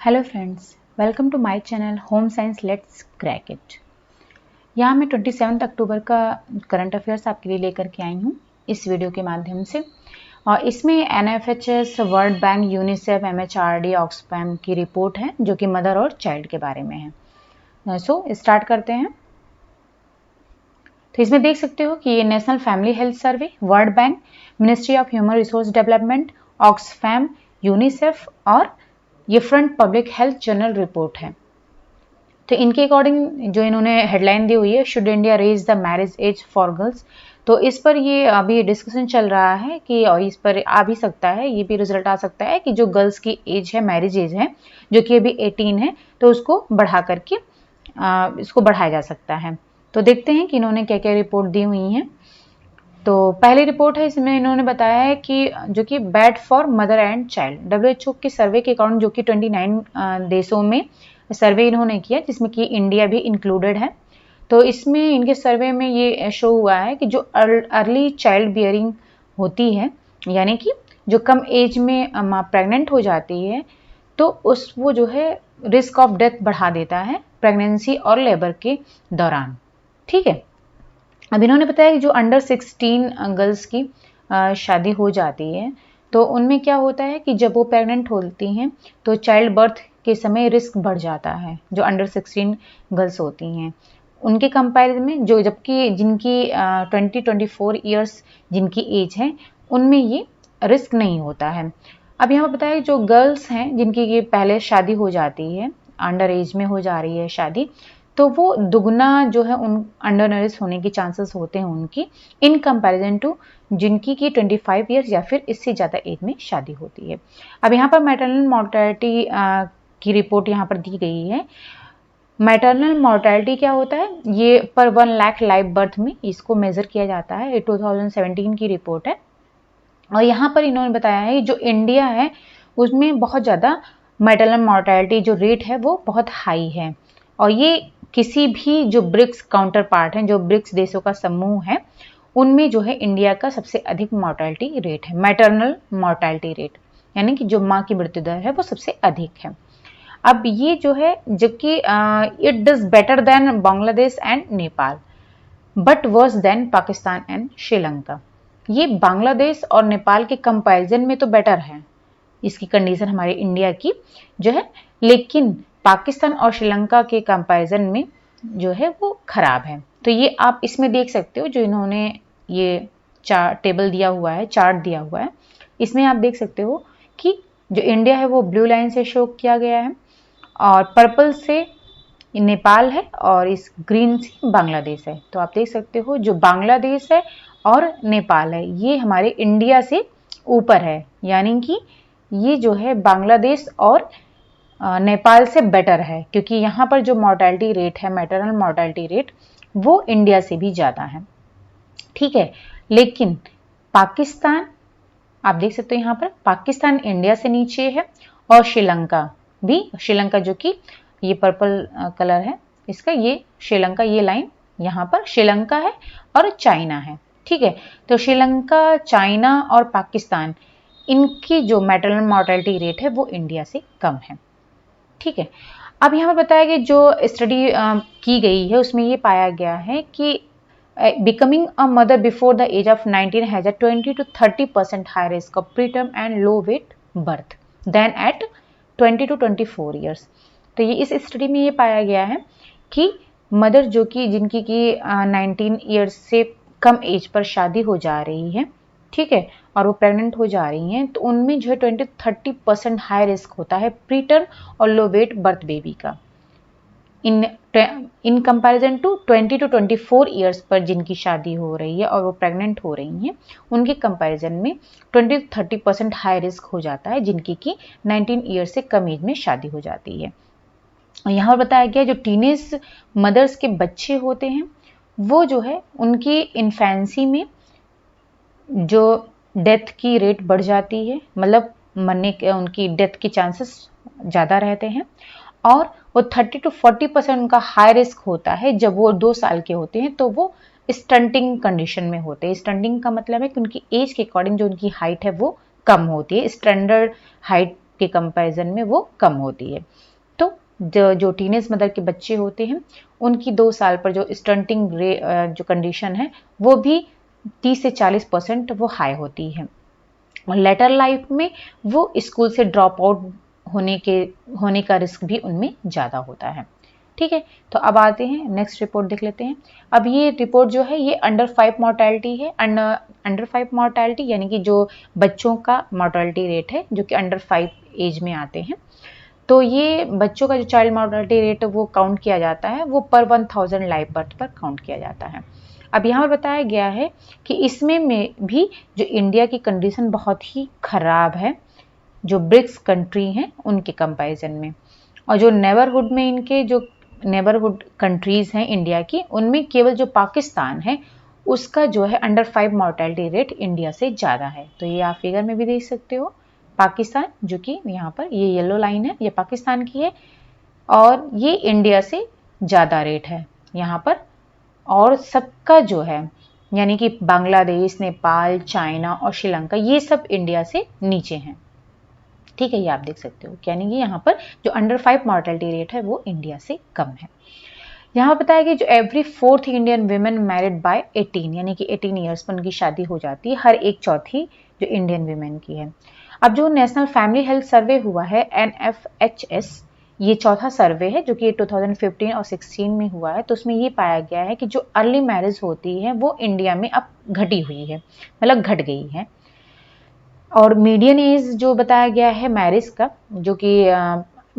Hello friends, welcome to my channel home science let's crack it. यहाँ मैं 27 अक्टूबर का current affairs आपके लिए लेकर के आई हूँ इस वीडियो के माध्यम से। और इसमें NFHS, world bank, UNICEF, MHRD, Oxfam की रिपोर्ट है जो कि मदर और चाइल्ड के बारे में है। सो स्टार्ट करते हैं। तो इसमें देख सकते हो कि ये national family health survey, world bank, ministry of human resource development, Oxfam, UNICEF और ये front public health journal report है। तो इनके अकॉर्डिंग जो इन्होंने हेडलाइन दी हुई है, should India raise the marriage age for girls. तो इस पर ये अभी डिस्कशन चल रहा है कि और इस पर आ भी सकता है, ये भी रिजल्ट आ सकता है कि जो गर्ल्स की एज है, मैरिज एज है, जो कि अभी 18 है, तो उसको बढ़ा करके इसको बढ़ाया जा सकता है। तो देखते हैं कि इन्होंने क्या क्या रिपोर्ट दी हुई हैं। तो पहली रिपोर्ट है, इसमें इन्होंने बताया है कि जो कि bad for mother and child. WHO के सर्वे के अकॉर्डिंग जो कि 29 देशों में सर्वे इन्होंने किया, जिसमें कि इंडिया भी इंक्लूडेड है। तो इसमें इनके सर्वे में ये शो हुआ है कि जो अर्ली चाइल्ड बियरिंग होती है, यानी कि जो कम एज में प्रेग्नेंट हो जाती है, तो वो जो है रिस्क ऑफ डेथ बढ़ा देता है प्रेगनेंसी और लेबर के दौरान। ठीक है। अब इन्होंने बताया कि जो अंडर 16 गर्ल्स की शादी हो जाती है, तो उनमें क्या होता है कि जब वो प्रेग्नेंट होती हैं तो चाइल्ड बर्थ के समय रिस्क बढ़ जाता है। जो अंडर 16 गर्ल्स होती हैं उनके कंपैरिजन में, जो जबकि जिनकी 20-24 ईयर्स जिनकी एज है, उनमें ये रिस्क नहीं होता है। अब यहाँ पर बताया जो गर्ल्स हैं जिनकी ये पहले शादी हो जाती है, अंडर एज में हो जा रही है शादी, तो वो दुगना जो है उन अंडर नरिश होने की चांसेस होते हैं उनकी, इन कंपैरिजन टू जिनकी की 25 ईयर्स या फिर इससे ज़्यादा एज में शादी होती है। अब यहाँ पर मैटरनल मॉर्टेलिटी की रिपोर्ट यहाँ पर दी गई है। मैटरनल मॉर्टेलिटी क्या होता है, ये पर 1 लाख लाइव बर्थ में इसको मेजर किया जाता है। ये 2017 की रिपोर्ट है। और यहाँ पर इन्होंने बताया है जो इंडिया है उसमें बहुत ज़्यादा मैटरनल मॉर्टेलिटी जो रेट है वो बहुत हाई है। और ये किसी भी जो ब्रिक्स काउंटर पार्ट हैं, जो ब्रिक्स देशों का समूह है, उनमें जो है इंडिया का सबसे अधिक मॉर्टेलिटी रेट है, मैटरनल मॉर्टेलिटी रेट, यानी कि जो माँ की मृत्यु दर है वो सबसे अधिक है। अब ये जो है, जबकि it does better than Bangladesh and Nepal but worse than Pakistan and Sri Lanka. ये बांग्लादेश और नेपाल के कंपैरिजन में तो बेटर है इसकी कंडीशन हमारे इंडिया की जो है, लेकिन पाकिस्तान और श्रीलंका के कंपैरिजन में जो है वो खराब है। तो ये आप इसमें देख सकते हो, जो इन्होंने ये टेबल दिया हुआ है, चार्ट दिया हुआ है, इसमें आप देख सकते हो कि जो इंडिया है वो ब्लू लाइन से शो किया गया है, और पर्पल से नेपाल है, और इस ग्रीन से बांग्लादेश है। तो आप देख सकते हो जो बांग्लादेश है और नेपाल है ये हमारे इंडिया से ऊपर है, यानी कि ये जो है बांग्लादेश और नेपाल से बेटर है, क्योंकि यहाँ पर जो मॉर्टेलिटी रेट है, मैटरनल मॉर्टेलिटी रेट, वो इंडिया से भी ज़्यादा है। ठीक है। लेकिन पाकिस्तान, आप देख सकते हो यहाँ पर पाकिस्तान इंडिया से नीचे है, और श्रीलंका भी, श्रीलंका जो कि ये पर्पल कलर है इसका, ये श्रीलंका, ये लाइन यहाँ पर श्रीलंका है और चाइना है। ठीक है। तो श्रीलंका, चाइना और पाकिस्तान, इनकी जो मैटरनल मॉर्टेलिटी रेट है वो इंडिया से कम है। ठीक है। अब यहाँ पर बताया कि जो स्टडी की गई है उसमें ये पाया गया है कि becoming a mother before the age of 19 has a 20 to 30% high risk of preterm and low weight birth than at 20 to 24 years। तो ये इस स्टडी में ये पाया गया है कि मदर जो कि जिनकी की 19 ईयर्स से कम एज पर शादी हो जा रही है, ठीक है, और वो प्रेग्नेंट हो जा रही हैं, तो उनमें जो है 20-30% हाई रिस्क होता है प्रीटर्म और लो वेट बर्थ बेबी का, in comparison to 20 to 24 years पर जिनकी शादी हो रही है और वो प्रेग्नेंट हो रही हैं, उनके कंपैरिजन में 20-30% हाई रिस्क हो जाता है जिनकी की 19 ईयर्स से कम एज में शादी हो जाती है। यहाँ पर बताया गया जो टीनेज मदर्स के बच्चे होते हैं वो जो है उनकी इन्फेंसी में जो डेथ की रेट बढ़ जाती है, मतलब मरने के, उनकी डेथ के चांसेस ज़्यादा रहते हैं, और वो 30 to 40% उनका हाई रिस्क होता है जब वो 2 साल के होते हैं, तो वो स्टंटिंग कंडीशन में होते हैं। स्टंटिंग का मतलब है कि उनकी एज के अकॉर्डिंग जो उनकी हाइट है वो कम होती है, स्टैंडर्ड हाइट के कंपैरिजन में वो कम होती है। तो जो टीनेज मदर के बच्चे होते हैं उनकी 2 साल पर जो स्टंटिंग जो कंडीशन है वो भी 30 से 40% वो हाई होती है। और लेटर लाइफ में वो स्कूल से ड्रॉप आउट होने का रिस्क भी उनमें ज़्यादा होता है। ठीक है, तो अब आते हैं नेक्स्ट रिपोर्ट देख लेते हैं। अब ये रिपोर्ट जो है ये अंडर 5 मोर्टेलिटी है। अंडर 5 मोर्टेलिटी यानी कि जो बच्चों का मोर्टेलिटी रेट है जो कि अंडर 5 एज में आते हैं। तो ये बच्चों का जो चाइल्ड मोर्टेलिटी रेट वो काउंट किया जाता है, वो पर 1000 लाइव बर्थ पर काउंट किया जाता है। अब यहाँ पर बताया गया है कि इसमें में भी जो इंडिया की कंडीशन बहुत ही खराब है जो ब्रिक्स कंट्री हैं उनके कंपैरिजन में। और जो नेबरहुड में इनके जो नेबरहुड कंट्रीज हैं इंडिया की, उनमें केवल जो पाकिस्तान है उसका जो है अंडर 5 मोर्टेलिटी रेट इंडिया से ज़्यादा है। तो ये आप फिगर में भी देख सकते हो, पाकिस्तान जो कि यहाँ पर ये येलो लाइन है ये पाकिस्तान की है और ये इंडिया से ज़्यादा रेट है यहाँ पर। और सबका जो है यानी कि बांग्लादेश, नेपाल, चाइना और श्रीलंका ये सब इंडिया से नीचे हैं। ठीक है, ये आप देख सकते हो, यानी कि यहाँ पर जो अंडर 5 मोर्टेलिटी रेट है वो इंडिया से कम है। यहाँ बताया कि जो every 4th Indian women married bye 18 यानी कि 18 ईयर्स पर उनकी शादी हो जाती है, हर एक चौथी जो इंडियन वीमेन की है। अब जो नेशनल फैमिली हेल्थ सर्वे हुआ है NFHS, ये चौथा सर्वे है जो कि 2015 और 16 में हुआ है। तो उसमें ये पाया गया है कि जो अर्ली मैरिज होती है वो इंडिया में अब घटी हुई है, मतलब घट गई है। और मीडियन एज जो बताया गया है मैरिज का जो कि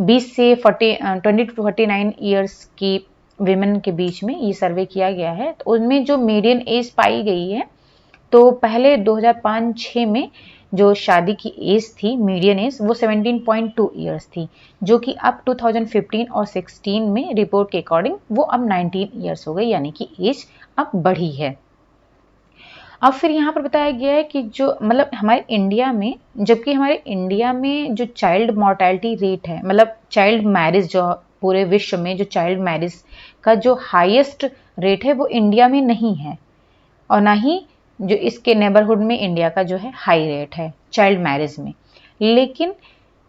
20 से 20 टू 49 ईयर्स की विमेन के बीच में ये सर्वे किया गया है। तो उनमें जो मीडियन एज पाई गई है, तो पहले 2005-6 में जो शादी की एज थी मीडियन एज वो 17.2 ईयर्स थी, जो कि अब 2015 और 16 में रिपोर्ट के अकॉर्डिंग वो अब 19 ईयर्स हो गई, यानी कि एज अब बढ़ी है। अब फिर यहाँ पर बताया गया है कि जो मतलब हमारे इंडिया में, जबकि हमारे इंडिया में जो चाइल्ड मोर्टेलिटी रेट है, मतलब चाइल्ड मैरिज जो पूरे विश्व में जो चाइल्ड मैरिज का जो हाईएस्ट रेट है वो इंडिया में नहीं है, और ना ही जो इसके नेबरहुड में इंडिया का जो है हाई रेट है चाइल्ड मैरिज में। लेकिन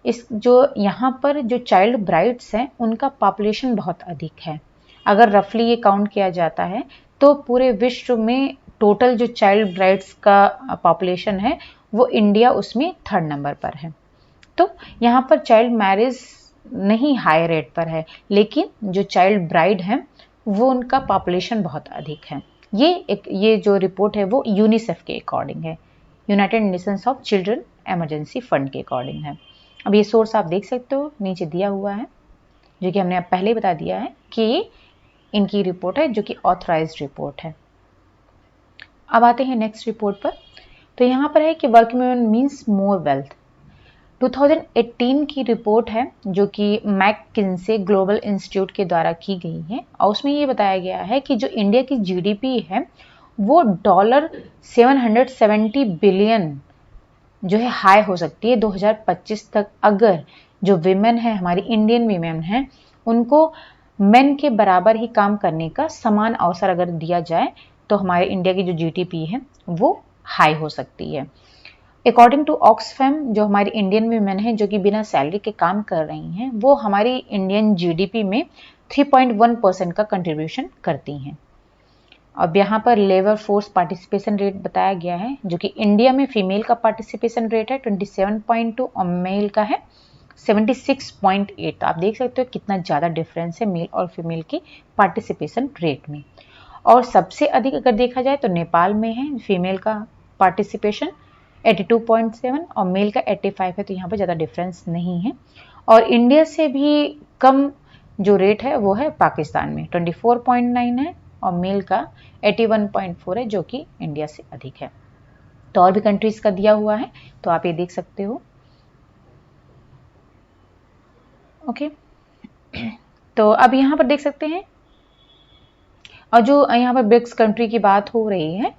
इस जो यहाँ पर जो चाइल्ड ब्राइड्स हैं उनका पॉपुलेशन बहुत अधिक है। अगर रफली ये काउंट किया जाता है तो पूरे विश्व में टोटल जो चाइल्ड ब्राइड्स का पॉपुलेशन है वो इंडिया उसमें 3rd नंबर पर है। तो यहाँ पर चाइल्ड मैरिज नहीं हाई रेट पर है, लेकिन जो चाइल्ड ब्राइड है वो उनका पॉपुलेशन बहुत अधिक है। ये जो रिपोर्ट है वो यूनिसेफ के अकॉर्डिंग है, United Nations of children emergency fund के अकॉर्डिंग है। अब ये सोर्स आप देख सकते हो नीचे दिया हुआ है, जो कि हमने पहले ही बता दिया है कि ये इनकी रिपोर्ट है जो कि ऑथराइज्ड रिपोर्ट है। अब आते हैं नेक्स्ट रिपोर्ट पर। तो यहाँ पर है कि working women means more wealth. 2018 की रिपोर्ट है जो कि मैककिन्से ग्लोबल इंस्टीट्यूट के द्वारा की गई है, और उसमें ये बताया गया है कि जो इंडिया की जीडीपी है वो $770 बिलियन जो है हाई हो सकती है 2025 तक, अगर जो विमेन है हमारी इंडियन विमेन है उनको मेन के बराबर ही काम करने का समान अवसर अगर दिया जाए तो हमारे इंडिया की जो जीडीपी है वो हाई हो सकती है। अकॉर्डिंग टू ऑक्सफैम, जो हमारी इंडियन वीमेन है जो कि बिना सैलरी के काम कर रही हैं वो हमारी इंडियन जीडीपी में 3.1% का कंट्रीब्यूशन करती हैं। अब यहाँ पर लेबर फोर्स पार्टिसिपेशन रेट बताया गया है जो कि इंडिया में फीमेल का पार्टिसिपेशन रेट है 27.2 और मेल का है 76.8। तो आप देख सकते हो कितना ज़्यादा डिफरेंस है मेल और फीमेल की पार्टिसिपेशन रेट में। और सबसे अधिक अगर देखा जाए तो नेपाल में है फीमेल का पार्टिसिपेशन 82.7 और मेल का 85 है, तो यहाँ पर ज़्यादा डिफरेंस नहीं है। और इंडिया से भी कम जो रेट है वो है पाकिस्तान में 24.9 है और मेल का 81.4 है जो कि इंडिया से अधिक है। तो और भी कंट्रीज का दिया हुआ है तो आप ये देख सकते हो। ओके, तो अब यहाँ पर देख सकते हैं, और जो यहाँ पर ब्रिक्स कंट्री की बात हो रही है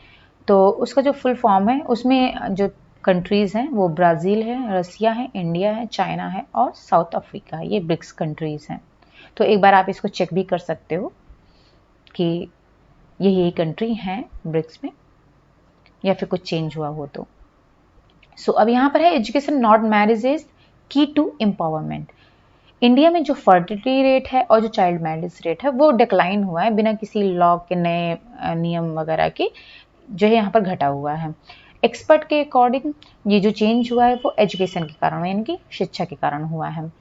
तो उसका जो फुल फॉर्म है उसमें जो कंट्रीज हैं वो ब्राज़ील है, रसिया है, इंडिया है, चाइना है और साउथ अफ्रीका है। ये ब्रिक्स कंट्रीज हैं। तो एक बार आप इसको चेक भी कर सकते हो कि यही कंट्री हैं ब्रिक्स में या फिर कुछ चेंज हुआ हो तो। सो अब यहाँ पर है एजुकेशन नॉट मैरिज एज, की टू एम्पावरमेंट। इंडिया में जो फर्टिलिटी रेट है और जो चाइल्ड मैरिज रेट है वो डिक्लाइन हुआ है बिना किसी लॉ के नए नियम वगैरह के, जो है यहाँ पर घटा हुआ है। एक्सपर्ट के अकॉर्डिंग ये जो चेंज हुआ है वो एजुकेशन के कारण, यानी कि शिक्षा के कारण हुआ है।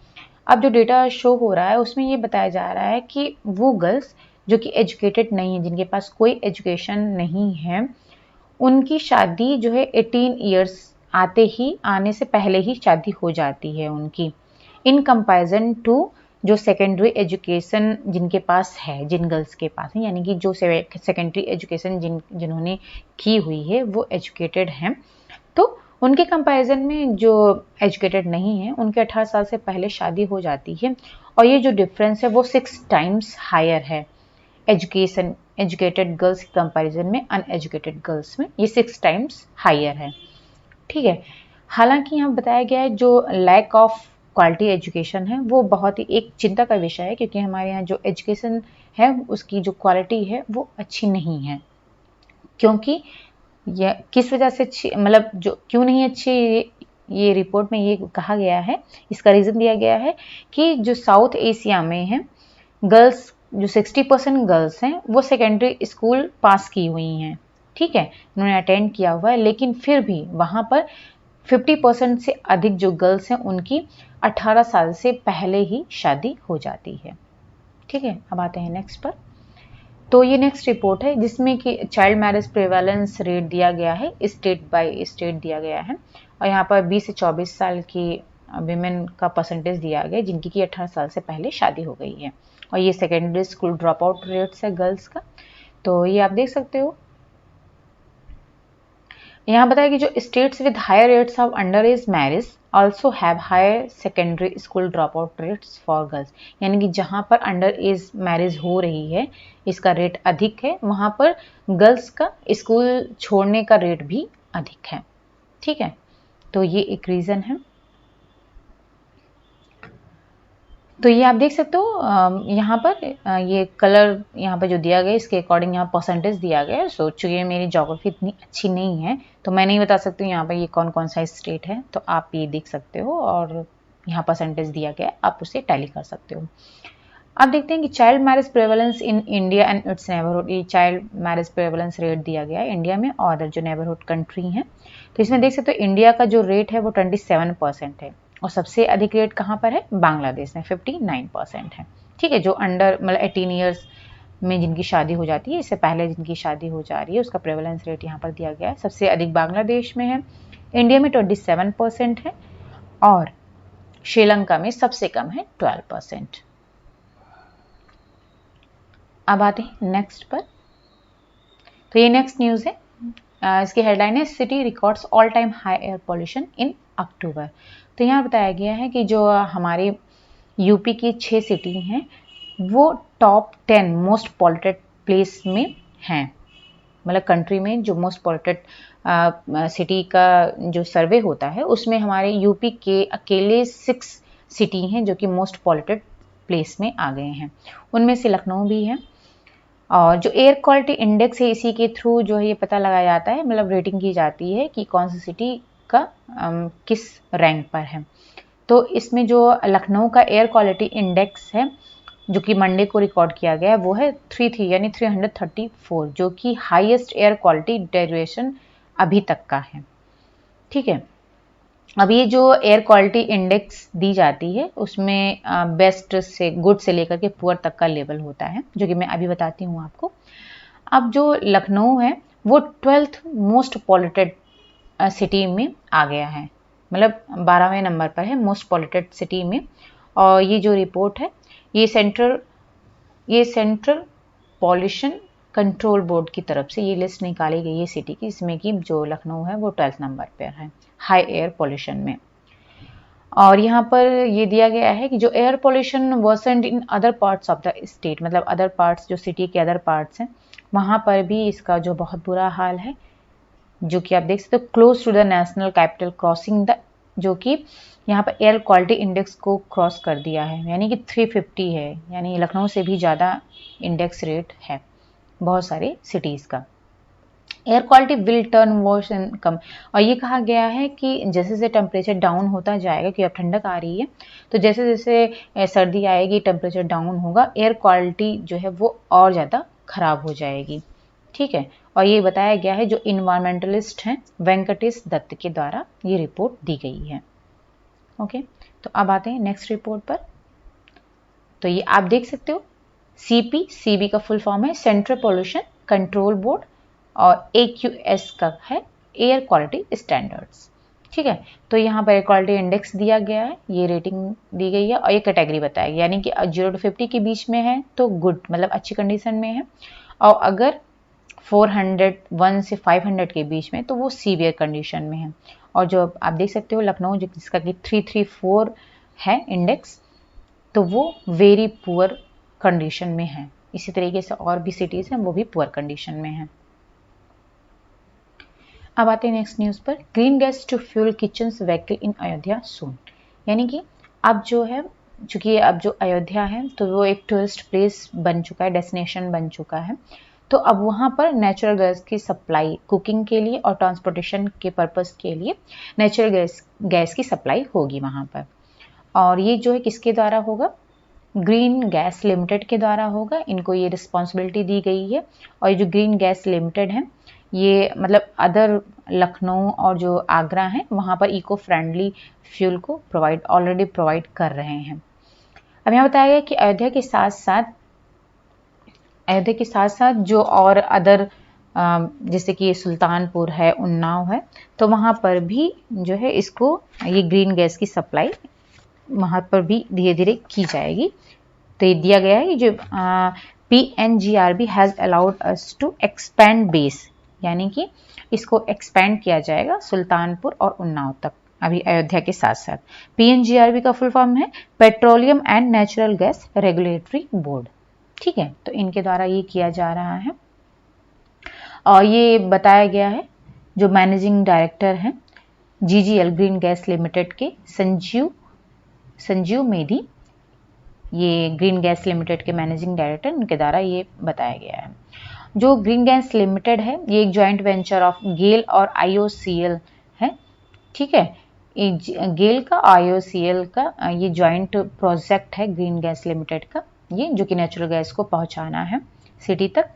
अब जो डेटा शो हो रहा है उसमें ये बताया जा रहा है कि वो गर्ल्स जो कि एजुकेटेड नहीं है, जिनके पास कोई एजुकेशन नहीं है, उनकी शादी जो है 18 ईयर्स आने से पहले ही शादी हो जाती है उनकी, इन कंपैरिजन टू जो सेकेंडरी एजुकेशन जिनके पास है, जिन गर्ल्स के पास है, यानी कि जो सेकेंडरी एजुकेशन जिन्होंने की हुई है वो एजुकेटेड हैं, तो उनके कंपैरिजन में जो एजुकेटेड नहीं है उनके 18 साल से पहले शादी हो जाती है। और ये जो डिफरेंस है वो 6 टाइम्स हायर है एजुकेटेड गर्ल्स के कंपैरिजन में अनएजुकेटेड गर्ल्स में, ये 6 टाइम्स हायर है। ठीक है, हालांकि यहाँ बताया गया है जो लैक ऑफ क्वालिटी एजुकेशन है वो बहुत ही एक चिंता का विषय है, क्योंकि हमारे यहाँ जो एजुकेशन है उसकी जो क्वालिटी है वो अच्छी नहीं है। क्योंकि यह किस वजह से अच्छी, मतलब जो क्यों नहीं अच्छी, ये रिपोर्ट में ये कहा गया है, इसका रीज़न दिया गया है कि जो साउथ एशिया में है गर्ल्स, जो 60% गर्ल्स हैं वो सेकेंडरी स्कूल पास की हुई हैं, ठीक है, उन्होंने अटेंड किया हुआ है, लेकिन फिर भी वहाँ पर 50% से अधिक जो गर्ल्स हैं उनकी 18 साल से पहले ही शादी हो जाती है। ठीक है, अब आते हैं नेक्स्ट पर। तो ये नेक्स्ट रिपोर्ट है जिसमें कि चाइल्ड मैरिज प्रेवलेंस रेट दिया गया है, स्टेट बाय स्टेट दिया गया है, और यहाँ पर 20 से 24 साल की विमेन का परसेंटेज दिया गया जिनकी कि 18 साल से पहले शादी हो गई है, और ये secondary school drop out rates है गर्ल्स का। तो ये आप देख सकते हो, यहाँ बताया कि जो states with higher rates of under age marriage also have higher secondary school drop out rates for girls, यानी कि जहाँ पर अंडर एज मैरिज हो रही है इसका रेट अधिक है, वहाँ पर गर्ल्स का स्कूल छोड़ने का रेट भी अधिक है। ठीक है, तो ये एक रीज़न है। तो ये आप देख सकते हो यहाँ पर ये कलर यहाँ पर जो दिया गया है इसके अकॉर्डिंग यहाँ परसेंटेज दिया गया है। सो चूँकि मेरी ज्योग्राफी इतनी अच्छी नहीं है तो मैं नहीं बता सकती हूँ यहाँ पर ये कौन कौन सा स्टेट है, तो आप ये देख सकते हो और यहाँ परसेंटेज दिया गया है, आप उसे टैली कर सकते हो। अब देखते हैं कि child marriage prevalence in India and it's neighbourhood, ये चाइल्ड मैरिज प्रेवलेंस रेट दिया गया है इंडिया में और अदर जो नेबरहुड कंट्री हैं। तो इसमें देख सकते हो इंडिया का जो रेट है वो 27% है, और सबसे अधिक रेट कहाँ पर है, बांग्लादेश में 59% है। ठीक है, जो अंडर मतलब 18 ईयर्स में जिनकी शादी हो जाती है, इससे पहले जिनकी शादी हो जा रही है उसका प्रेवलेंस रेट यहाँ पर दिया गया है, सबसे अधिक बांग्लादेश में है, इंडिया में 27% है, और श्रीलंका में सबसे कम है 12%। अब आते हैं नेक्स्ट पर। तो ये नेक्स्ट न्यूज़ है, इसकी हेडलाइन है city records all time high air pollution in October. तो यहाँ बताया गया है कि जो हमारे यूपी की 6 सिटी हैं वो टॉप 10 मोस्ट पॉल्यूटेड प्लेस में हैं, मतलब कंट्री में जो मोस्ट पॉल्यूटेड सिटी का जो सर्वे होता है उसमें हमारे यूपी के अकेले 6 सिटी हैं जो कि मोस्ट पॉल्यूटेड प्लेस में आ गए हैं, उनमें से लखनऊ भी है। और जो एयर क्वालिटी इंडेक्स है इसी के थ्रू जो है ये पता लगाया जाता है, मतलब रेटिंग की जाती है कि कौन सी सिटी का किस रैंक पर है। तो इसमें जो लखनऊ का एयर क्वालिटी इंडेक्स है जो कि मंडे को रिकॉर्ड किया गया है वो है 33 यानी 334, जो कि हाईएस्ट एयर क्वालिटी डेरिवेशन अभी तक का है। ठीक है, अब ये जो एयर क्वालिटी इंडेक्स दी जाती है उसमें बेस्ट से गुड से लेकर के पुअर तक का लेवल होता है, जो कि मैं अभी बताती हूँ आपको। अब जो लखनऊ है वो 12th मोस्ट पॉल्यूटेड सिटी में आ गया है, मतलब 12वें नंबर पर है मोस्ट पॉल्यूटेड सिटी में। और ये जो रिपोर्ट है ये सेंट्रल पॉल्यूशन कंट्रोल बोर्ड की तरफ से ये लिस्ट निकाली गई है सिटी की, इसमें कि जो लखनऊ है वो 12th नंबर पर है हाई एयर पॉल्यूशन में। और यहाँ पर ये दिया गया है कि जो air pollution worsened in other parts of the state, मतलब अदर पार्ट्स जो सिटी के अदर पार्ट्स हैं वहाँ पर भी इसका जो बहुत बुरा हाल है, जो कि आप देख सकते हो close to the national capital crossing the, जो कि यहाँ पर एयर क्वालिटी इंडेक्स को क्रॉस कर दिया है, यानी कि 350 है, यानी लखनऊ से भी ज़्यादा इंडेक्स रेट है बहुत सारे सिटीज़ का। Air quality will turn worse and come. और ये कहा गया है कि जैसे जैसे टेम्परेचर डाउन होता जाएगा, कि अब ठंडक आ रही है, तो जैसे जैसे सर्दी आएगी, टेम्परेचर डाउन होगा, एयर क्वालिटी जो है वो और ज़्यादा खराब हो जाएगी। ठीक है, और ये बताया गया है जो इन्वायरमेंटलिस्ट हैं वेंकटेश दत्त के द्वारा ये रिपोर्ट दी गई है। ओके, तो अब आते हैं नेक्स्ट रिपोर्ट पर। तो ये आप देख सकते हो, सीबी का फुल फॉर्म है सेंट्रल पोल्यूशन कंट्रोल बोर्ड, और AQS का है एयर क्वालिटी स्टैंडर्ड्स। ठीक है, तो यहाँ पर एयर क्वालिटी इंडेक्स दिया गया है, ये रेटिंग दी गई है, और ये कैटेगरी बताया गया, यानी कि 0 to 50 के बीच में है तो गुड, मतलब अच्छी कंडीशन में है, और अगर 401 से 500 के बीच में तो वो सीवियर कंडीशन में है। और जो आप देख सकते हो लखनऊ जिसका कि 334 है इंडेक्स, तो वो वेरी पुअर कंडीशन में है। इसी तरीके से और भी सिटीज़ हैं वो भी पुअर कंडीशन में हैं। अब आते हैं नेक्स्ट न्यूज़ पर। Green gas to fuel kitchens vehicle in Ayodhya soon. यानी कि अब जो है, चूंकि अब जो अयोध्या है तो वो एक टूरिस्ट प्लेस बन चुका है, डेस्टिनेशन बन चुका है, तो अब वहाँ पर नेचुरल गैस की सप्लाई कुकिंग के लिए और ट्रांसपोर्टेशन के पर्पस के लिए नेचुरल गैस की सप्लाई होगी वहाँ पर। और ये जो है किसके द्वारा होगा? ग्रीन गैस लिमिटेड के द्वारा होगा। इनको ये रिस्पॉन्सिबिलिटी दी गई है। और ये जो ग्रीन गैस लिमिटेड है, ये मतलब अदर लखनऊ और जो आगरा है वहाँ पर इको फ्रेंडली फ्यूल को ऑलरेडी प्रोवाइड कर रहे हैं। अब यहाँ बताया गया कि अयोध्या के साथ साथ जो और अदर जैसे कि सुल्तानपुर है, उन्नाव है, तो वहाँ पर भी जो है इसको ये ग्रीन गैस की सप्लाई वहाँ पर भी धीरे धीरे की जाएगी। तो ये दिया गया है कि जो PNGRB has allowed us to expand base, यानी कि इसको एक्सपेंड किया जाएगा सुल्तानपुर और उन्नाव तक, अभी अयोध्या के साथ साथ। PNGRB का फुल फॉर्म है petroleum and natural gas regulatory board. ठीक है, तो इनके द्वारा ये किया जा रहा है। और ये बताया गया है जो मैनेजिंग डायरेक्टर हैं GGL ग्रीन गैस लिमिटेड के संजीव मेधी, ये ग्रीन गैस लिमिटेड के मैनेजिंग डायरेक्टर, उनके द्वारा ये बताया गया है। जो ग्रीन गैस लिमिटेड है ये एक जॉइंट वेंचर ऑफ गेल और IOCL है। ठीक है, गेल का IOCL का ये जॉइंट प्रोजेक्ट है ग्रीन गैस लिमिटेड का, ये जो कि नेचुरल गैस को पहुंचाना है सिटी तक।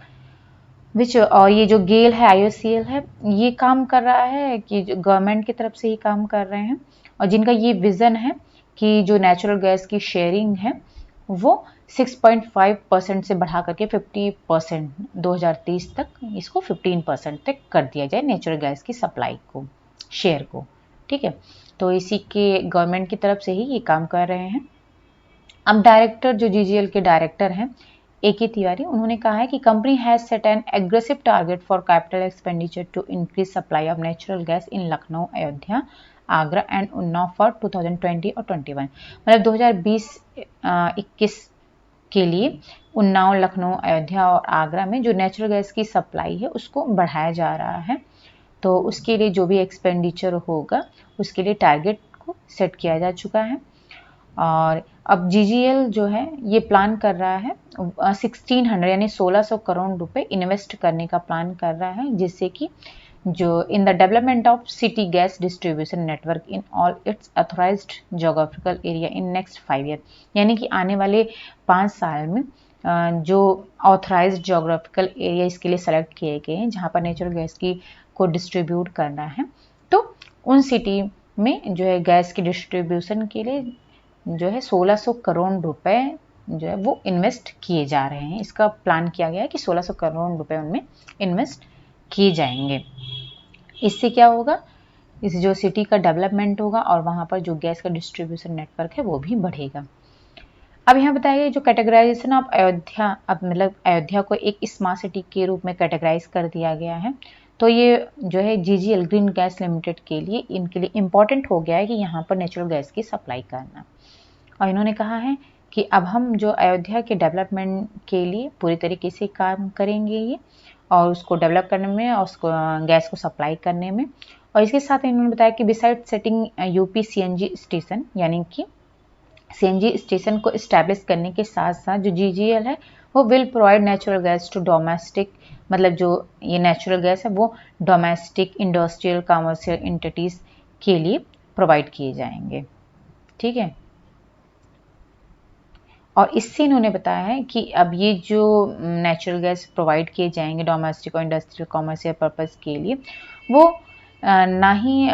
और ये जो गेल है, IOCL है, ये काम कर रहा है कि गवर्नमेंट की तरफ से ही काम कर रहे हैं, और जिनका ये विजन है कि जो नेचुरल गैस की शेयरिंग है वो 6.5% से बढ़ा करके 50% 2030 तक, इसको 15% तक कर दिया जाए नेचुरल गैस की सप्लाई को, शेयर को। ठीक है, तो इसी के गवर्नमेंट की तरफ से ही ये काम कर रहे हैं। अब डायरेक्टर जो GGL के डायरेक्टर हैं AK तिवारी, उन्होंने कहा है कि company has set an aggressive target for capital expenditure to increase supply of natural gas in Lucknow, Ayodhya, Agra and Unnao for 2020 और 21। मतलब 2020-21 के लिए उन्नाव, लखनऊ, अयोध्या और आगरा में जो नेचुरल गैस की सप्लाई है उसको बढ़ाया जा रहा है। तो उसके लिए जो भी एक्सपेंडिचर होगा उसके लिए टारगेट को सेट किया जा चुका है। और अब GGL जो है ये प्लान कर रहा है 1600 यानी 1600 करोड़ रुपए इन्वेस्ट करने का प्लान कर रहा है, जिससे कि जो in the development of city gas distribution network in all it's authorised geographical area in next 5 year. यानी कि आने वाले 5 साल में जो ऑथराइज्ड ज्योग्राफिकल एरिया इसके लिए सेलेक्ट किए गए हैं जहाँ पर नेचुरल गैस की को डिस्ट्रीब्यूट करना है, तो उन सिटी में जो है गैस की डिस्ट्रीब्यूशन के लिए जो है 1600 करोड़ रुपए जो है वो इन्वेस्ट किए जा रहे हैं। इसका प्लान किया गया है कि 1600 करोड़ रुपए उनमें इन्वेस्ट किए जाएंगे। इससे क्या होगा, इस जो सिटी का डेवलपमेंट होगा और वहाँ पर जो गैस का डिस्ट्रीब्यूशन नेटवर्क है वो भी बढ़ेगा। अब यहाँ बताया गया जो कैटेगराइजेशन ऑफ अयोध्या, अब मतलब अयोध्या को एक स्मार्ट सिटी के रूप में कैटेगराइज कर दिया गया है। तो ये जो है GGL ग्रीन गैस लिमिटेड के लिए, इनके लिए इम्पॉर्टेंट हो गया है कि यहाँ पर नेचुरल गैस की सप्लाई करना। और इन्होंने कहा है कि अब हम जो अयोध्या के डेवलपमेंट के लिए पूरी तरीके से काम करेंगे ये, और उसको डेवलप करने में और उसको गैस को सप्लाई करने में। और इसके साथ इन्होंने बताया कि beside setting UP CNG station, यानी कि CNG स्टेशन को इस्टेब्लिश करने के साथ साथ जो GGL है वो will provide natural gas to domestic, मतलब जो ये नेचुरल गैस है वो डोमेस्टिक, इंडस्ट्रियल, कमर्शियल एंटिटीज के लिए प्रोवाइड किए जाएंगे। ठीक है, और इससे इन्होंने बताया है कि अब ये जो नेचुरल गैस प्रोवाइड किए जाएंगे डोमेस्टिक और इंडस्ट्रियल कमर्शियल पर्पस के लिए, वो ना ही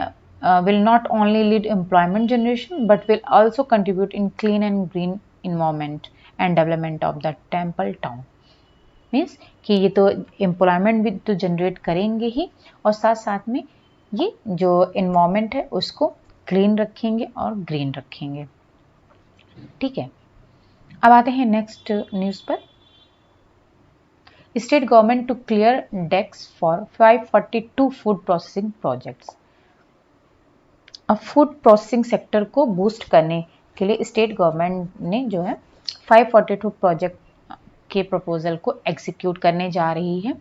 will not only lead employment generation but will also contribute in clean and green environment and development of the temple town। Means कि ये तो एम्प्लॉयमेंट भी तो जनरेट करेंगे ही, और साथ साथ में ये जो इन्वायरमेंट है उसको क्लीन रखेंगे और ग्रीन रखेंगे। ठीक है, अब आते हैं नेक्स्ट न्यूज़ पर। State government to clear decks for 542 food processing projects. अब फूड प्रोसेसिंग सेक्टर को बूस्ट करने के लिए स्टेट गवर्नमेंट ने जो है 542 प्रोजेक्ट के प्रपोजल को एग्जीक्यूट करने जा रही है,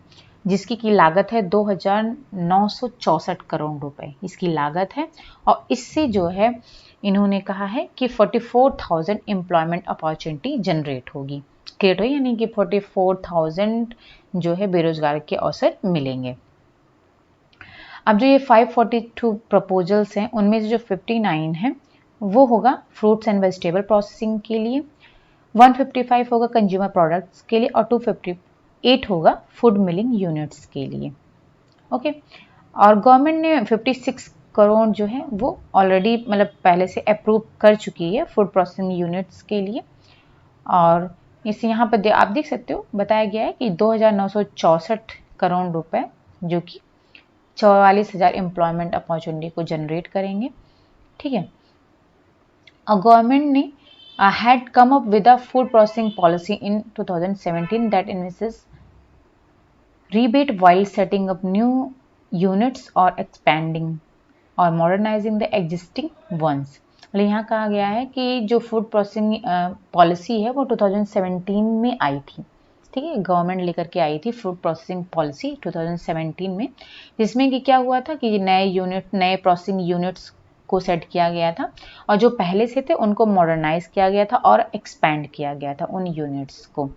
जिसकी की लागत है 2,964 करोड़ रुपए इसकी लागत है। और इससे जो है इन्होंने कहा है कि 44,000 एम्प्लॉयमेंट अपॉर्चुनिटी जनरेट होगी, क्रिएट हो, यानी कि 44,000 जो है बेरोजगार के अवसर मिलेंगे। अब जो ये 542 प्रपोजल्स हैं उनमें से जो 59 है वो होगा फ्रूट्स एंड वेजिटेबल प्रोसेसिंग के लिए, 155 होगा कंज्यूमर प्रोडक्ट्स के लिए और 258 होगा फूड मिलिंग यूनिट्स के लिए। ओके, और गवर्नमेंट ने 56 करोड़ जो है वो ऑलरेडी मतलब पहले से अप्रूव कर चुकी है फूड प्रोसेसिंग यूनिट्स के लिए। और इस यहाँ पर आप देख सकते हो बताया गया है कि 2,964 करोड़ रुपए जो कि 44,000 एम्प्लॉयमेंट अपॉर्चुनिटी को जनरेट करेंगे। ठीक है, और गवर्नमेंट ने had come up with a food processing policy in 2017 that envisages rebate while setting up new units or expanding or modernizing the existing ones। मतलब यहाँ कहा गया है कि जो फूड प्रोसेसिंग पॉलिसी है वो 2017 में आई थी। ठीक है, गवर्नमेंट लेकर के आई थी फूड प्रोसेसिंग पॉलिसी 2017 में, जिसमें कि क्या हुआ था कि नए प्रोसेसिंग यूनिट्स को सेट किया गया था और जो पहले से थे उनको मॉडर्नाइज किया गया था और एक्सपैंड किया गया था उन यूनिट्स को।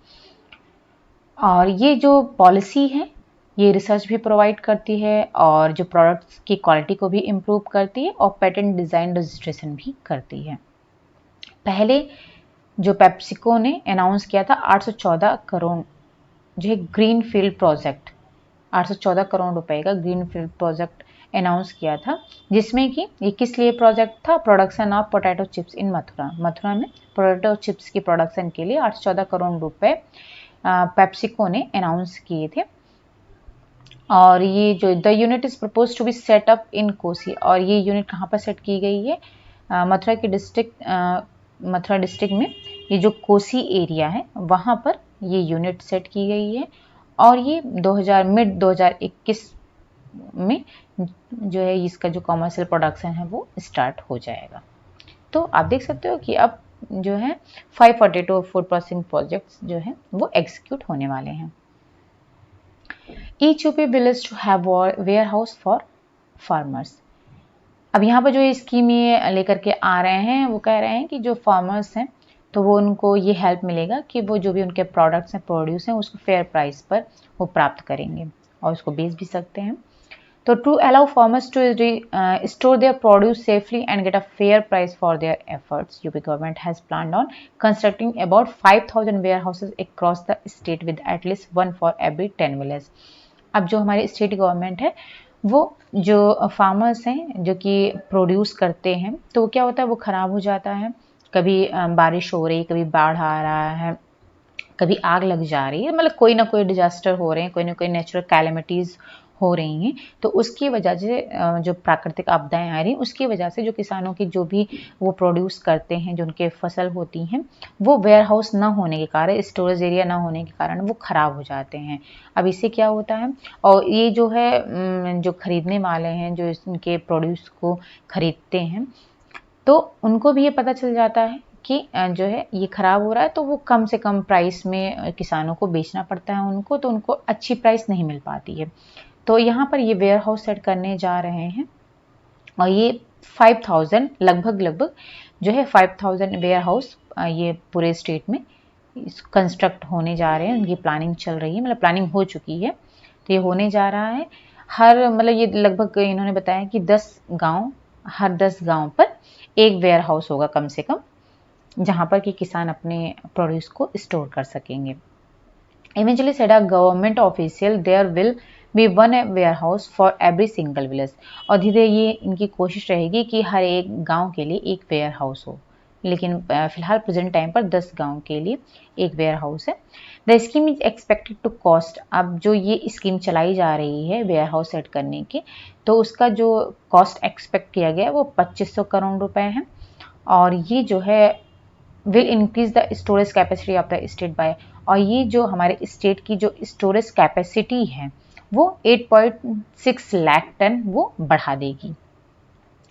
और ये जो पॉलिसी है ये रिसर्च भी प्रोवाइड करती है और जो प्रोडक्ट्स की क्वालिटी को भी इम्प्रूव करती है और पेटेंट डिज़ाइन रजिस्ट्रेशन भी करती है। पहले जो पेप्सिको ने अनाउंस किया था 814 करोड़ जो है ग्रीन फील्ड प्रोजेक्ट, 814 करोड़ रुपए का ग्रीन फील्ड प्रोजेक्ट अनाउंस किया था, जिसमें कि ये किस लिए प्रोजेक्ट था, प्रोडक्शन ऑफ पोटैटो चिप्स इन मथुरा में पोटैटो चिप्स की प्रोडक्शन के लिए 814 करोड़ रुपए पेप्सिको ने अनाउंस किए थे। और ये जो the unit is propose to be set up in Kosi, और ये यूनिट कहाँ पर सेट की गई है, मथुरा डिस्ट्रिक्ट में ये जो कोसी एरिया है वहाँ पर ये यूनिट सेट की गई है। और ये मिड 2021 में जो है इसका जो कॉमर्शियल प्रोडक्शन है वो स्टार्ट हो जाएगा। तो आप देख सकते हो कि अब जो है 542 फूड प्रोसेसिंग प्रोजेक्ट्स जो है वो एग्जीक्यूट होने वाले हैं। Each UP bill is to have warehouse for farmers. अब यहाँ पर जो स्कीम ये लेकर के आ रहे हैं वो कह रहे हैं कि जो फार्मर्स हैं तो वो उनको ये हेल्प मिलेगा कि वो जो भी उनके प्रोडक्ट्स हैं प्रोड्यूस हैं उसको फेयर प्राइस पर वो प्राप्त करेंगे और उसको बेच भी सकते हैं। तो to allow farmers to store their produce safely and get a fair price for their efforts, UP government has planned on constructing about 5,000 warehouses across the state with at least 1 for every 10 village. अब जो हमारी state government है वो जो farmers हैं जो कि produce करते हैं तो वो क्या होता है वो ख़राब हो जाता है, कभी बारिश हो रही, कभी बाढ़ आ रहा है, कभी आग लग जा रही है, मतलब कोई ना कोई डिजास्टर हो रहे हैं, कोई ना कोई नेचुरल कैलेमिटीज़ हो रही हैं। तो उसकी वजह से जो प्राकृतिक आपदाएं आ रही हैं उसकी वजह से जो किसानों की जो भी वो प्रोड्यूस करते हैं जो उनके फसल होती हैं वो वेयर हाउस ना होने के कारण, स्टोरेज एरिया ना होने के कारण वो ख़राब हो जाते हैं। अब इससे क्या होता है, और ये जो है जो खरीदने वाले हैं जो इनके प्रोड्यूस को खरीदते हैं तो उनको भी ये पता चल जाता है कि जो है ये ख़राब हो रहा है, तो वो कम से कम प्राइस में किसानों को बेचना पड़ता है उनको, तो उनको अच्छी प्राइस नहीं मिल पाती है। तो यहाँ पर ये वेयर हाउस सेट करने जा रहे हैं और ये 5,000 लगभग जो है 5,000 वेयर हाउस ये पूरे स्टेट में कंस्ट्रक्ट होने जा रहे हैं, उनकी प्लानिंग चल रही है, मतलब प्लानिंग हो चुकी है, तो ये होने जा रहा है। हर मतलब ये लगभग इन्होंने बताया कि 10 गांव, हर 10 गांव पर एक वेयर हाउस होगा कम से कम, जहां पर कि किसान अपने प्रोड्यूस को स्टोर कर सकेंगे। Eventually said a government official, there will be one warehouse for every single village। और धीरे ये इनकी कोशिश रहेगी कि हर एक गांव के लिए एक वेयर हाउस हो, लेकिन फिलहाल प्रेजेंट टाइम पर 10 गांव के लिए एक वेयर हाउस है। The scheme is expected to cost, अब जो ये स्कीम चलाई जा रही है वेयर हाउस सेट करने की, तो उसका जो कॉस्ट एक्सपेक्ट किया गया है वो 2500 करोड़ रुपए है। और ये जो है will increase the storage capacity of the state by, और ये जो हमारे स्टेट की जो स्टोरेज कैपेसिटी है वो 8.6 लाख टन वो बढ़ा देगी।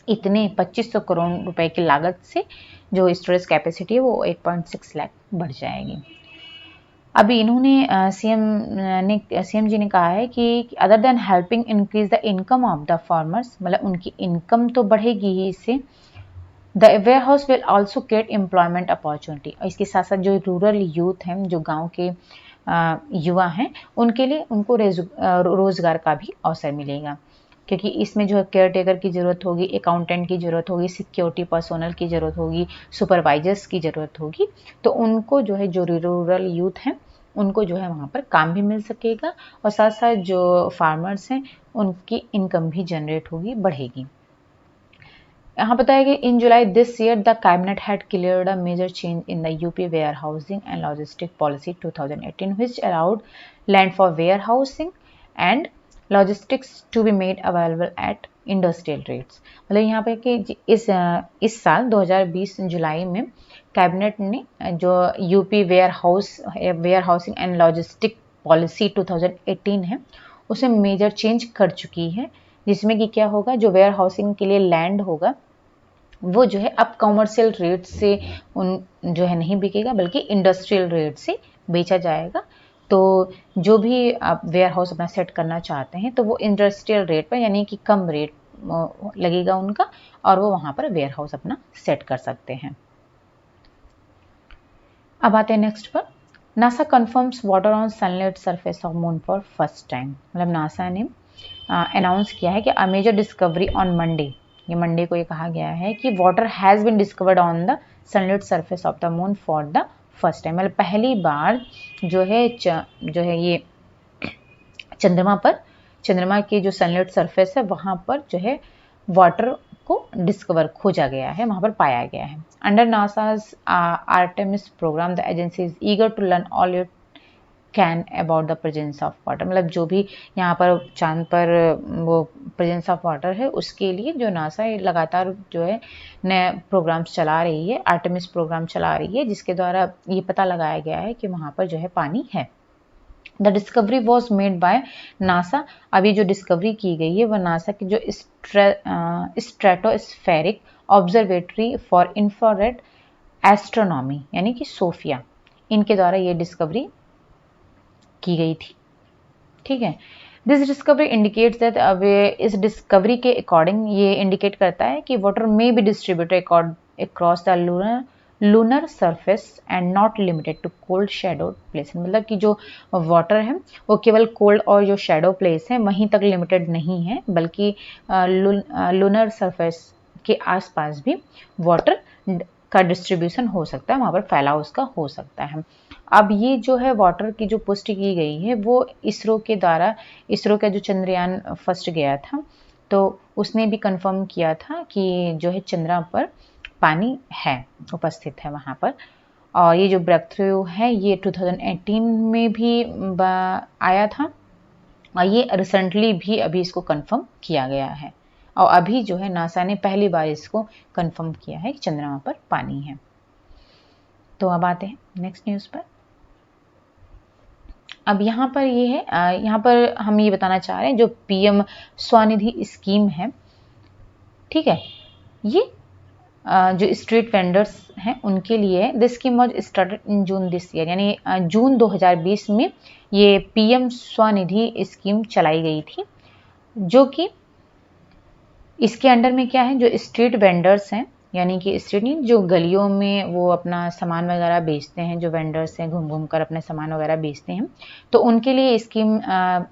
इतने 2500 करोड़ रुपए की लागत से जो स्टोरेज कैपेसिटी है वो 8.6 लाख बढ़ जाएगी। अभी इन्होंने सीएम जी ने कहा है कि other than helping increase the income of the farmers, मतलब उनकी इनकम तो बढ़ेगी ही इससे। The warehouse will also create employment opportunity, और इसके साथ साथ जो रूरल यूथ हैं, जो गांव के युवा हैं, उनके लिए उनको रोजगार का भी अवसर मिलेगा, क्योंकि इसमें जो है केयर टेकर की ज़रूरत होगी, अकाउंटेंट की ज़रूरत होगी, सिक्योरिटी पर्सोनल की ज़रूरत होगी, सुपरवाइजर्स की ज़रूरत होगी। तो उनको जो है, जो रूरल यूथ हैं, उनको जो है वहाँ पर काम भी मिल सकेगा, और साथ साथ जो फार्मर्स हैं उनकी इनकम भी जनरेट होगी, बढ़ेगी। यहाँ बताया कि in July this year the cabinet had cleared a major change in the UP warehousing and logistic policy 2018 which allowed land for warehousing and logistics to be made available at industrial rates. मतलब यहाँ पे कि इस साल 2020 जुलाई में cabinet ने जो UP warehousing and logistic policy 2018 है उसमें मेजर चेंज कर चुकी है, जिसमें कि क्या होगा, जो वेयर हाउसिंग के लिए लैंड होगा वो जो है अब कॉमर्शियल रेट से उन जो है नहीं बिकेगा, बल्कि इंडस्ट्रियल रेट से बेचा जाएगा। तो जो भी आप वेयर हाउस अपना सेट करना चाहते हैं तो वो इंडस्ट्रियल रेट पर, यानी कि कम रेट लगेगा उनका, और वो वहाँ पर वेयर हाउस अपना सेट कर सकते हैं। अब आते हैं नेक्स्ट पर। NASA confirms water on sunlight surface of moon for first time, मतलब नासा ने अनाउंस किया है कि a major discovery on Monday, ये मंडे को ये कहा गया है कि water has been discovered on the sunlight surface of the moon for the first time, मतलब पहली बार जो है ये चंद्रमा की जो सनलाइट सरफेस है वहाँ पर जो है वाटर को खोजा गया है, वहाँ पर पाया गया है। Under NASA's Artemis program the agency is eager to learn all it can about the presence of water, मतलब जो भी यहाँ पर चांद पर वो प्रेजेंस ऑफ वाटर है उसके लिए जो नासा लगातार जो है नए प्रोग्राम्स चला रही है, आर्टेमिस प्रोग्राम चला रही है, जिसके द्वारा ये पता लगाया गया है कि वहाँ पर जो है पानी है। The discovery was made by NASA, अभी जो डिस्कवरी की गई है वह नासा की जो stratospheric observatory for infrared astronomy यानी कि सोफिया, इनके द्वारा ये डिस्कवरी की गई थी। ठीक है, दिस डिस्कवरी इंडिकेट्स दैट, अब इस डिस्कवरी के अकॉर्डिंग ये इंडिकेट करता है कि वाटर में be distributed across the lunar surface and not limited to cold shadow place, मतलब कि जो वाटर है वो केवल कोल्ड और जो शैडो प्लेस है वहीं तक लिमिटेड नहीं है, बल्कि लूनर सरफेस के आसपास भी वाटर का डिस्ट्रीब्यूशन हो सकता है, वहाँ पर फैलाव उसका हो सकता है। अब ये जो है वाटर की जो पुष्टि की गई है वो इसरो के द्वारा, इसरो का जो चंद्रयान फर्स्ट गया था तो उसने भी कंफर्म किया था कि जो है चंद्रमा पर पानी है, उपस्थित है वहाँ पर। और ये जो ब्रेक थ्रू है ये 2018 में भी आया था, और ये रिसेंटली भी अभी इसको कंफर्म किया गया है, और अभी जो है नासा ने पहली बार इसको कंफर्म किया है कि चंद्रमा पर पानी है। तो अब आते हैं नेक्स्ट न्यूज़ पर। अब यहाँ पर ये है, यहाँ पर हम ये बताना चाह रहे हैं जो पीएम स्वनिधि स्कीम है, ठीक है, ये जो स्ट्रीट वेंडर्स हैं उनके लिए this scheme was started in June this year, यानी जून 2020 में ये पीएम स्वनिधि स्कीम चलाई गई थी, जो कि इसके अंडर में क्या है, जो स्ट्रीट वेंडर्स हैं यानी कि स्ट्रीट नहीं, जो गलियों में वो अपना सामान वगैरह बेचते हैं, जो वेंडर्स हैं घूम घूम कर अपने सामान वगैरह बेचते हैं, तो उनके लिए स्कीम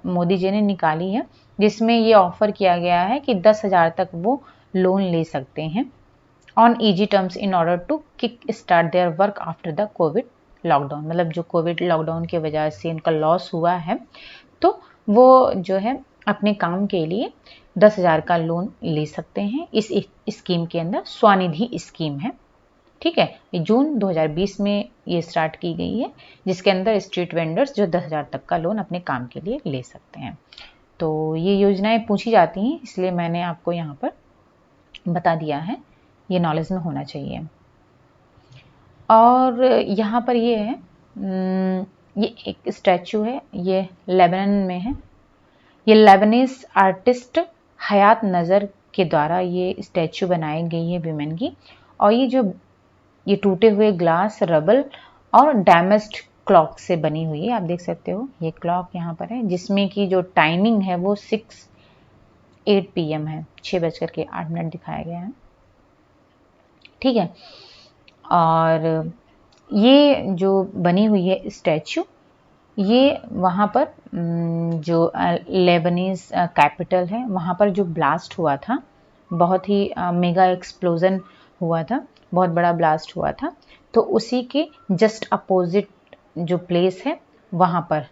मोदी जी ने निकाली है, जिसमें ये ऑफर किया गया है कि 10,000 तक वो लोन ले सकते हैं on easy terms in order to kick start their work after the covid lockdown. मतलब जो कोविड लॉकडाउन की वजह से इनका लॉस हुआ है, तो वो जो है अपने काम के लिए 10,000 का लोन ले सकते हैं। इस स्कीम के अंदर स्वनिधि स्कीम है, ठीक है। ये जून 2020 में ये स्टार्ट की गई है, जिसके अंदर स्ट्रीट वेंडर्स जो 10,000 तक का लोन अपने काम के लिए ले सकते हैं। तो ये योजनाएं पूछी जाती हैं, इसलिए मैंने आपको यहाँ पर बता दिया है, ये नॉलेज में होना चाहिए। और यहाँ पर ये है, ये एक स्टैचू है, ये लेबनान में है। ये लेबनीज आर्टिस्ट हयात नज़र के द्वारा ये स्टैचू बनाई गई है विमेन की। और ये टूटे हुए ग्लास, रबल और डैमेज्ड क्लॉक से बनी हुई है। आप देख सकते हो ये क्लॉक यहाँ पर है, जिसमें की जो टाइमिंग है वो 6:08 PM है, 6:08 दिखाया गया है, ठीक है। और ये जो बनी हुई है स्टैचू, ये वहाँ पर जो लेबनीज कैपिटल है, वहाँ पर जो ब्लास्ट हुआ था, बहुत ही मेगा एक्सप्लोजन हुआ था, बहुत बड़ा ब्लास्ट हुआ था, तो उसी के जस्ट अपोजिट जो प्लेस है वहाँ पर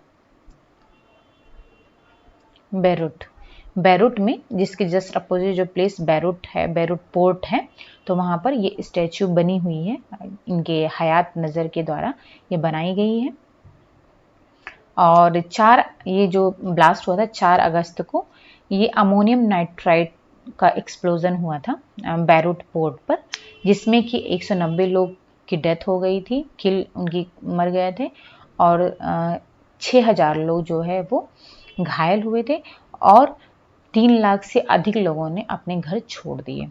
बैरूट में, जिसके जस्ट अपोजिट जो प्लेस बैरूट है, बैरूट पोर्ट है, तो वहाँ पर ये स्टैचू बनी हुई है, इनके हयात नज़र के द्वारा ये बनाई गई है। और ये जो ब्लास्ट हुआ था 4 अगस्त को, ये अमोनियम नाइट्राइट का एक्सप्लोजन हुआ था बैरूट पोर्ट पर, जिसमें कि 190 लोग की डेथ हो गई थी, उनकी मर गए थे, और 6,000 लोग जो है वो घायल हुए थे, और 3 लाख से अधिक लोगों ने अपने घर छोड़ दिए।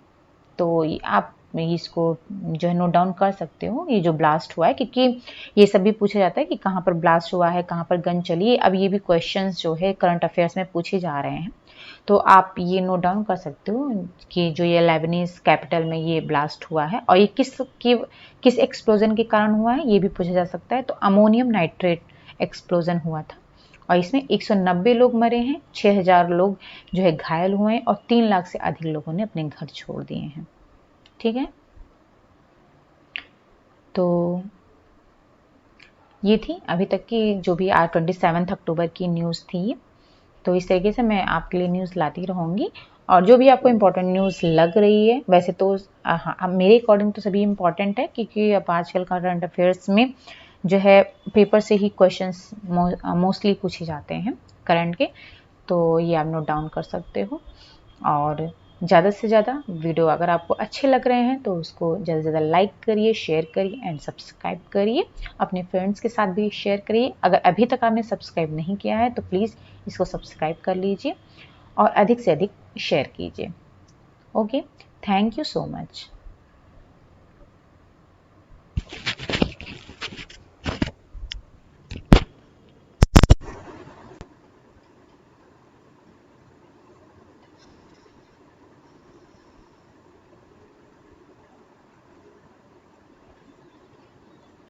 तो आप इसको जो है नोट डाउन कर सकते हो, ये जो ब्लास्ट हुआ है, क्योंकि ये सब भी पूछा जाता है कि कहाँ पर ब्लास्ट हुआ है, कहाँ पर गन चली है। अब ये भी क्वेश्चंस जो है करंट अफेयर्स में पूछे जा रहे हैं, तो आप ये नोट डाउन कर सकते हो कि जो ये लेबनीज कैपिटल में ये ब्लास्ट हुआ है, और ये किस एक्सप्लोजन के कारण हुआ है, ये भी पूछा जा सकता है। तो अमोनियम नाइट्रेट एक्सप्लोजन हुआ था, और इसमें 190 लोग मरे हैं, 6,000 लोग जो है घायल हुए हैं, और 3 लाख से अधिक लोगों ने अपने घर छोड़ दिए हैं, ठीक है। तो ये थी अभी तक की जो भी आज 27 अक्टूबर की न्यूज़ थी। तो इस तरीके से मैं आपके लिए न्यूज़ लाती रहूँगी, और जो भी आपको इम्पोर्टेंट न्यूज़ लग रही है, वैसे तो हाँ, अब मेरे अकॉर्डिंग तो सभी इम्पोर्टेंट है, क्योंकि अब आजकल करंट अफेयर्स में जो है पेपर से ही क्वेश्चंस मोस्टली पूछे जाते हैं करंट के, तो ये आप नोट डाउन कर सकते हो। और ज़्यादा से ज़्यादा वीडियो अगर आपको अच्छे लग रहे हैं तो उसको ज़्यादा से ज़्यादा लाइक करिए, शेयर करिए एंड सब्सक्राइब करिए, अपने फ्रेंड्स के साथ भी शेयर करिए। अगर अभी तक आपने सब्सक्राइब नहीं किया है तो प्लीज़ इसको सब्सक्राइब कर लीजिए और अधिक से अधिक शेयर कीजिए। Okay, thank you so much.